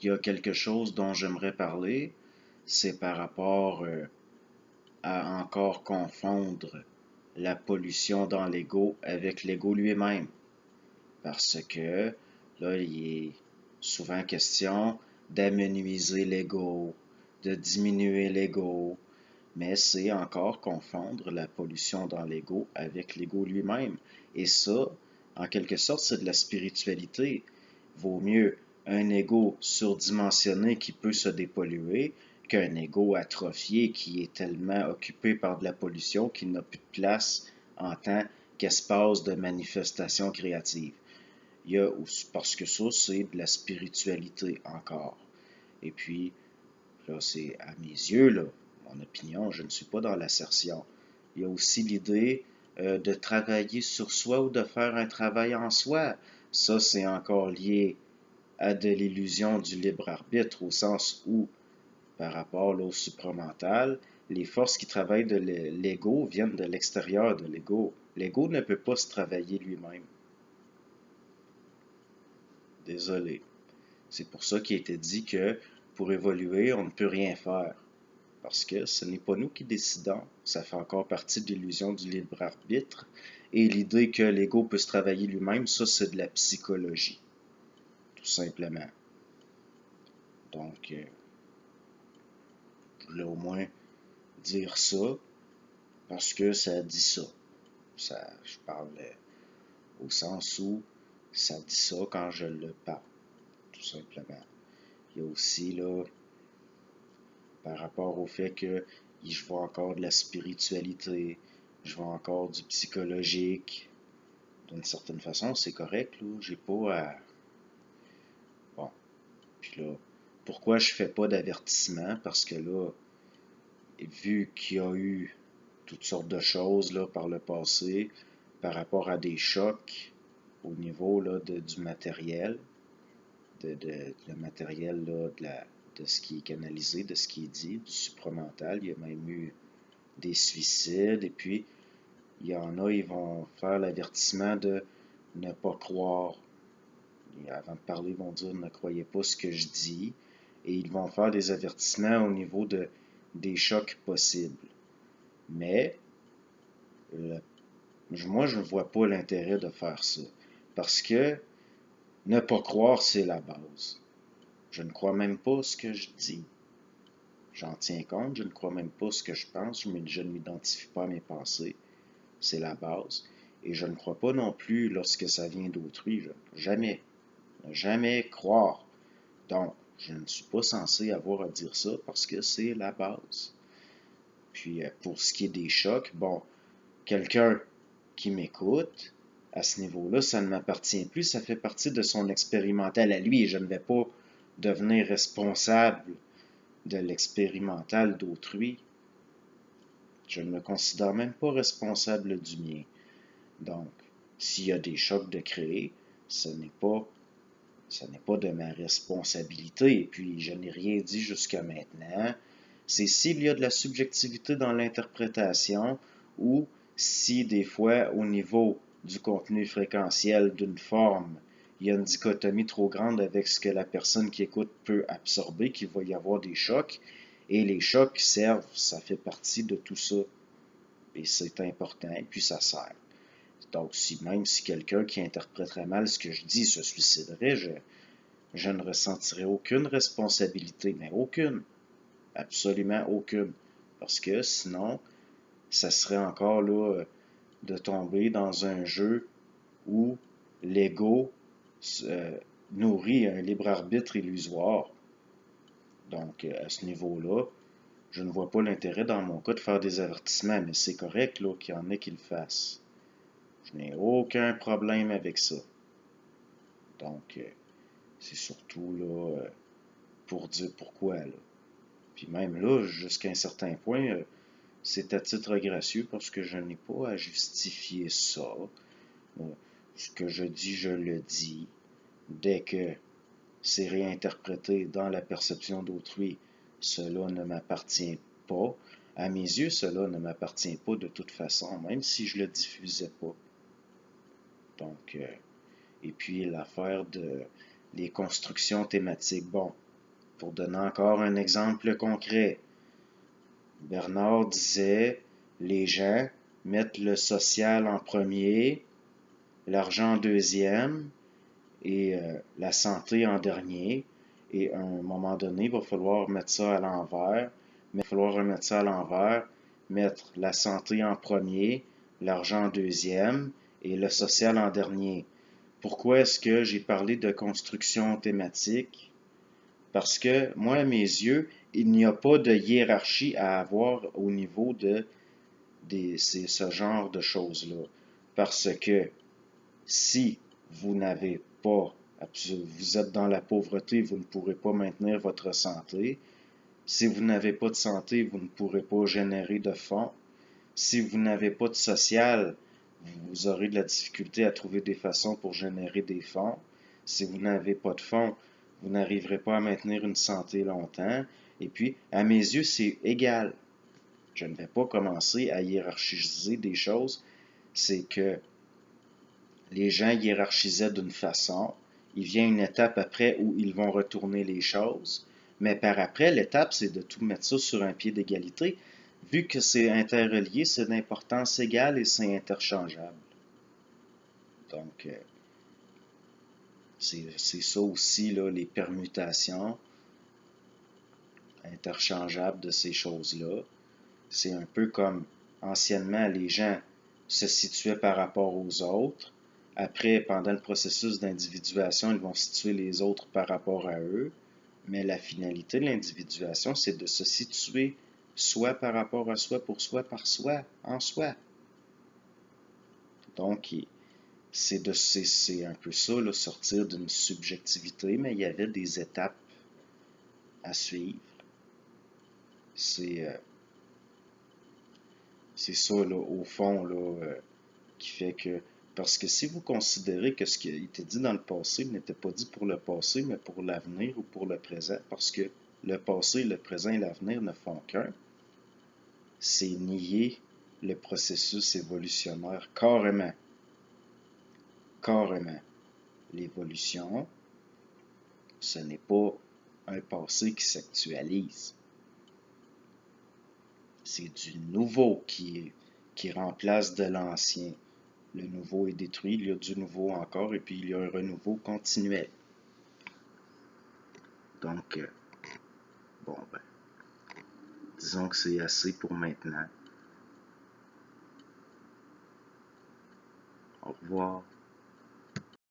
il y a quelque chose dont j'aimerais parler, c'est par rapport à encore confondre la pollution dans l'ego avec l'ego lui-même. Parce que là, il est souvent question d'amenuiser l'ego, de diminuer l'ego, mais c'est encore confondre la pollution dans l'ego avec l'ego lui-même. Et ça, en quelque sorte, c'est de la spiritualité. Vaut mieux un ego surdimensionné qui peut se dépolluer qu'un ego atrophié qui est tellement occupé par de la pollution qu'il n'a plus de place en tant qu'espace de manifestation créative. Il y a, parce que ça, c'est de la spiritualité encore. Et puis, là, c'est à mes yeux, là, mon opinion, je ne suis pas dans l'assertion. Il y a aussi l'idée de travailler sur soi ou de faire un travail en soi. Ça, c'est encore lié à de l'illusion du libre arbitre, au sens où, par rapport là, au supramental, les forces qui travaillent de l'ego viennent de l'extérieur de l'ego. L'ego ne peut pas se travailler lui-même. Désolé. C'est pour ça qu'il a été dit que pour évoluer, on ne peut rien faire. Parce que ce n'est pas nous qui décidons. Ça fait encore partie de l'illusion du libre arbitre. Et l'idée que l'ego peut se travailler lui-même, ça, c'est de la psychologie. Tout simplement. Donc, je voulais au moins dire ça parce que ça dit ça. Je parle au sens où ça dit ça quand je le parle. Tout simplement. Il y a aussi, là, par rapport au fait que je vois encore de la spiritualité, je vois encore du psychologique. D'une certaine façon, c'est correct, là. J'ai pas à. Bon. Puis là, pourquoi je fais pas d'avertissement? Parce que là, vu qu'il y a eu toutes sortes de choses là, par le passé, par rapport à des chocs au niveau là, du matériel, le matériel là, de ce qui est canalisé, de ce qui est dit, du supramental. Il y a même eu des suicides, et puis il y en a, ils vont faire l'avertissement de ne pas croire. Et avant de parler, ils vont dire ne croyez pas ce que je dis, et ils vont faire des avertissements au niveau des chocs possibles. Mais le- moi, je ne vois pas l'intérêt de faire ça. Parce que ne pas croire, c'est la base. Je ne crois même pas ce que je dis. J'en tiens compte, je ne crois même pas ce que je pense, je ne m'identifie pas à mes pensées. C'est la base. Et je ne crois pas non plus lorsque ça vient d'autrui. Jamais. Ne jamais croire. Donc, je ne suis pas censé avoir à dire ça parce que c'est la base. Puis, pour ce qui est des chocs, bon, quelqu'un qui m'écoute, à ce niveau-là, ça ne m'appartient plus, ça fait partie de son expérimental à lui et je ne vais pas devenir responsable de l'expérimental d'autrui. Je ne me considère même pas responsable du mien. Donc, s'il y a des chocs de créer, ce n'est pas, ce n'est pas de ma responsabilité. Et puis, je n'ai rien dit jusqu'à maintenant. C'est s'il y a de la subjectivité dans l'interprétation ou si des fois, au niveau du contenu fréquentiel d'une forme, il y a une dichotomie trop grande avec ce que la personne qui écoute peut absorber, qu'il va y avoir des chocs. Et les chocs servent, ça fait partie de tout ça. Et c'est important, et puis ça sert. Donc, même si quelqu'un qui interpréterait mal ce que je dis se suiciderait, je ne ressentirais aucune responsabilité, mais aucune, absolument aucune. Parce que sinon, ça serait encore là de tomber dans un jeu où l'ego nourrit un libre arbitre illusoire. Donc, à ce niveau-là, je ne vois pas l'intérêt dans mon cas de faire des avertissements, mais c'est correct là, qu'il y en ait qui le fassent. Je n'ai aucun problème avec ça. Donc, c'est surtout là pour dire pourquoi. Là. Puis même là, jusqu'à un certain point, c'est à titre gracieux parce que je n'ai pas à justifier ça. Ce que je dis, je le dis. Dès que c'est réinterprété dans la perception d'autrui, cela ne m'appartient pas. À mes yeux, cela ne m'appartient pas de toute façon, même si je le diffusais pas. Donc, et puis l'affaire de les constructions thématiques. Bon, pour donner encore un exemple concret, Bernard disait, les gens mettent le social en premier, l'argent en deuxième et la santé en dernier. Et à un moment donné, il va falloir mettre ça à l'envers. Mais il va falloir remettre ça à l'envers, mettre la santé en premier, l'argent en deuxième et le social en dernier. Pourquoi est-ce que j'ai parlé de construction thématique? Parce que, moi, à mes yeux, il n'y a pas de hiérarchie à avoir au niveau de ce genre de choses-là. Parce que si vous n'avez pas, vous êtes dans la pauvreté, vous ne pourrez pas maintenir votre santé. Si vous n'avez pas de santé, vous ne pourrez pas générer de fonds. Si vous n'avez pas de social, vous aurez de la difficulté à trouver des façons pour générer des fonds. Si vous n'avez pas de fonds, vous n'arriverez pas à maintenir une santé longtemps. Et puis, à mes yeux, c'est égal. Je ne vais pas commencer à hiérarchiser des choses. C'est que les gens hiérarchisaient d'une façon. Il vient une étape après où ils vont retourner les choses. Mais par après, l'étape, c'est de tout mettre ça sur un pied d'égalité. Vu que c'est interrelié, c'est d'importance égale et c'est interchangeable. Donc, c'est ça aussi, là, les permutations interchangeables de ces choses-là. C'est un peu comme anciennement, les gens se situaient par rapport aux autres. Après, pendant le processus d'individuation, ils vont situer les autres par rapport à eux. Mais la finalité de l'individuation, c'est de se situer soit par rapport à soi, pour soi, par soi, en soi. Donc, c'est un peu ça, là, sortir d'une subjectivité, mais il y avait des étapes à suivre. C'est ça, là, au fond, là, qui fait que... Parce que si vous considérez que ce qui a été dit dans le passé n'était pas dit pour le passé, mais pour l'avenir ou pour le présent, parce que le passé, le présent et l'avenir ne font qu'un, c'est nier le processus évolutionnaire carrément. Carrément. L'évolution, ce n'est pas un passé qui s'actualise. C'est du nouveau qui remplace de l'ancien. Le nouveau est détruit, il y a du nouveau encore, et puis il y a un renouveau continuel. Donc, bon, ben, disons que c'est assez pour maintenant. Au revoir.